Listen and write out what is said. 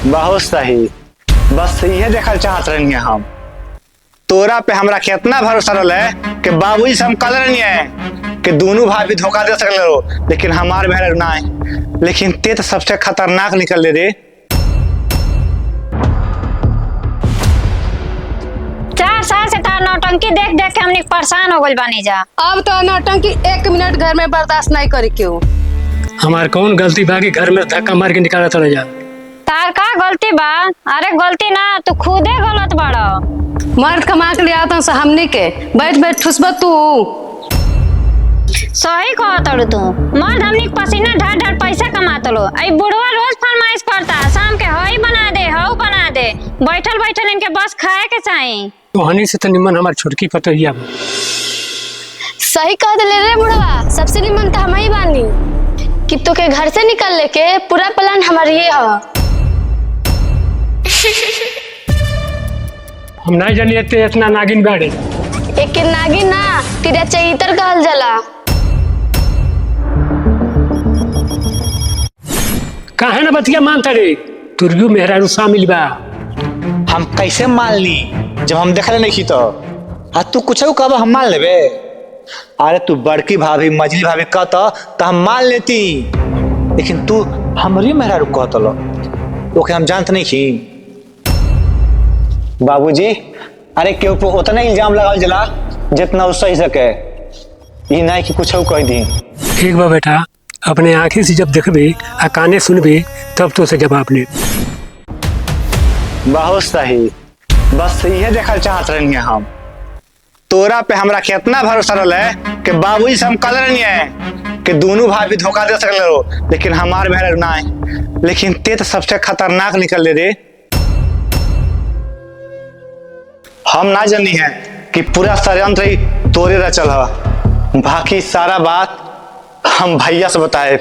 बहुत सही। बस ये देखल चाहत रही हम तोरा पे हमरा कितना भरोसा रहा कि बाबूजी से हम कल रही है कि दोनों भाई भी धोखा दे सकले हो, लेकिन हमार बहन ना है। लेकिन ते तो सबसे खतरनाक निकल रे। 4 साल से तार नौटंकी देख देख के हमने परेशान हो गइल बानी जा। अब तो नौटंकी 1 मिनट घर में बर्दाश्त नहीं करी क्यों। हमार कौन गलती बाकी घर में धक्का मार के निकाला था जा। तार का गलती बा? अरे गलती ना, तू खुदे गलत बाड़ा। मर्द कमा के लिया तो हमनी के बैठ बैठ ठुसबा तू। सही कहत अड़ू तू। मर्द हमनी पसीना ढार ढार पैसा कमात लो। आई बुढ़वा रोज फरमाइश करता शाम के हई बना दे हऊ बना दे। बैठल बैठल इनके बस खाए के चाहिए। तो हनी से तो निमन हमार छोटकी पतोहिया बा। सही कह दे रे बुढ़वा, सबसे निमन तो हम ही बानी कि तो के घर से निकलने के पूरा प्लान हमारे ये है। हम नहीं जानिए ते इतना नागिन बाड़े। एक नागिन ना तेरा चैतर कहल जाला। काहे ना बतिया मानता रे, तुरयू मेहरारू शामिल बा। हम कैसे मान ली जब हम देखले नहीं की तो तू कुछ कब हम मान लेबे। अरे तू बड़की भाभी मझली भाभी कहता तो हम मान लेती, लेकिन तू हमरी मेहरारू कहत लो ओके हम जानते नहीं की। बाबूजी अरे के ऊपर उतना इल्जाम लगाओ जला जितना उस सही सके, ये नहीं कि कुछ कह दी। ठीक बा बेटा, अपने आंखें से जब देखबे आ काने सुनबे तब तो से जवाब ले। बहुत सही। बस ये देखल चाहत रही हम तोरा पे हमरा कितना भरोसा रहा कि बाबूजी से हम कल रही है कि दोनों भाई भी धोखा दे सकले हो, लेकिन हमार बहन ना है। लेकिन ते तो सबसे खतरनाक निकल रे। हम ना जानी है कि पूरा षड्यंत्र ही तोरे रचल है। बाकी सारा बात हम भैया से बताए।